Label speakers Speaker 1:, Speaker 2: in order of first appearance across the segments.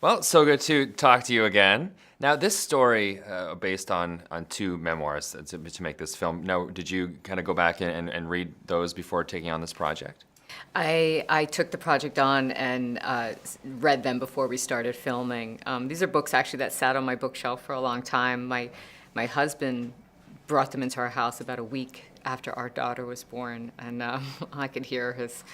Speaker 1: Well, so good to talk to you again. Now, this story based on two memoirs to make this film. Now, did you kind of go back and read those before taking on this project?
Speaker 2: I took the project on and read them before we started filming. These are books actually that sat on my bookshelf for a long time. My husband brought them into our house about a week after our daughter was born, and I could hear his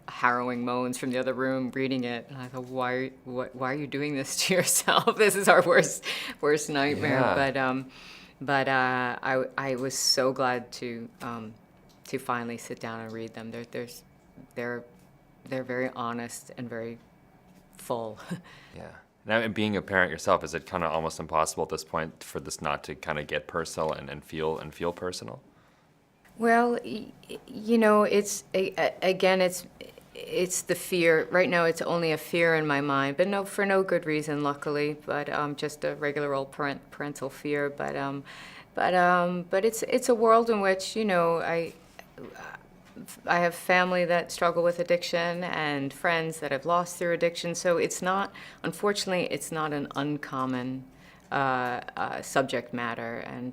Speaker 2: harrowing moans from the other room reading it. And I thought, why are you doing this to yourself? This is our worst nightmare.
Speaker 1: Yeah.
Speaker 2: But I was so glad to finally sit down and read them. They're very honest and very full.
Speaker 1: Yeah. Now, and being a parent yourself, is it kind of almost impossible at this point for this not to kind of get personal and feel personal?
Speaker 2: Well, again, it's the fear. Right now, it's only a fear in my mind, but for no good reason, luckily. But just a regular old parental fear. But it's a world in which I have family that struggle with addiction and friends that have lost their addiction. So unfortunately, it's not an uncommon subject matter. And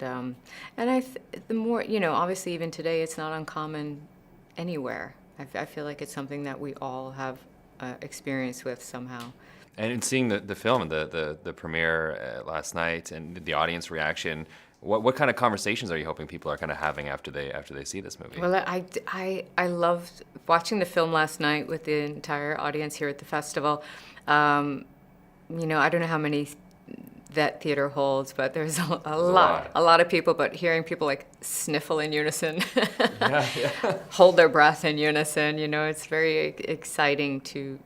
Speaker 2: the more, obviously even today, it's not uncommon anywhere. I feel like it's something that we all have experience with somehow.
Speaker 1: And in seeing the film and the premiere last night and the audience reaction, what kind of conversations are you hoping people are kind of having after they see this movie?
Speaker 2: Well, I loved watching the film last night with the entire audience here at the festival. I don't know how many that theater holds, but there's a lot of people. But hearing people like sniffle in unison,
Speaker 1: Yeah.
Speaker 2: hold their breath in unison, it's very exciting to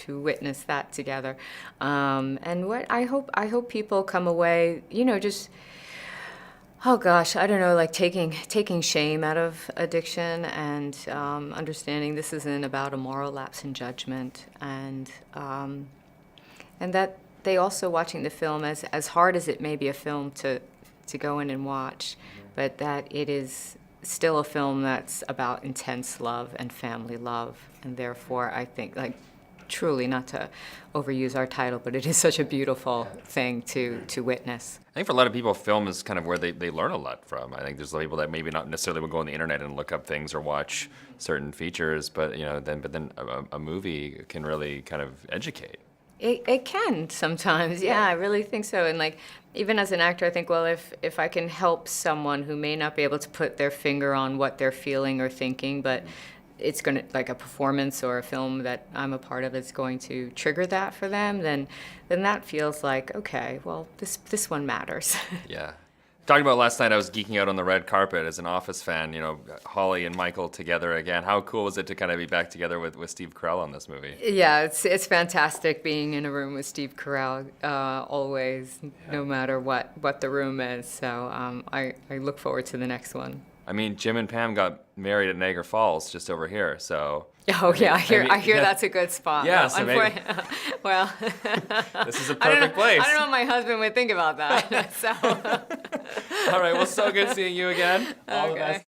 Speaker 2: witness that together. And what I hope people come away, just. Oh gosh, I don't know, like taking shame out of addiction and understanding this isn't about a moral lapse in judgment, and that they also watching the film as hard as it may be a film to go in and watch, but that it is still a film that's about intense love and family love, and therefore I think truly, not to overuse our title, but it is such a beautiful thing to witness.
Speaker 1: I think for a lot of people, film is kind of where they learn a lot from. I think there's people that maybe not necessarily would go on the internet and look up things or watch certain features, but then a movie can really kind of educate.
Speaker 2: It can sometimes, yeah, I really think so. And even as an actor, I think, well, if I can help someone who may not be able to put their finger on what they're feeling or thinking, but it's going to, like a performance or a film that I'm a part of is going to trigger that for them, then that feels like, okay, well, this one matters.
Speaker 1: Yeah. Talking about last night, I was geeking out on the red carpet as an Office fan, Holly and Michael together again. How cool was it to kind of be back together with Steve Carell on this movie?
Speaker 2: Yeah, it's fantastic being in a room with Steve Carell, always, no matter what the room is. So I look forward to the next one.
Speaker 1: I mean, Jim and Pam got married at Niagara Falls, just over here. So.
Speaker 2: Oh yeah, I hear that's a good spot.
Speaker 1: Yeah, so maybe.
Speaker 2: Well,
Speaker 1: this is a perfect place.
Speaker 2: I don't know what my husband would think about that. So.
Speaker 1: All right. Well, so good seeing you again. All the best.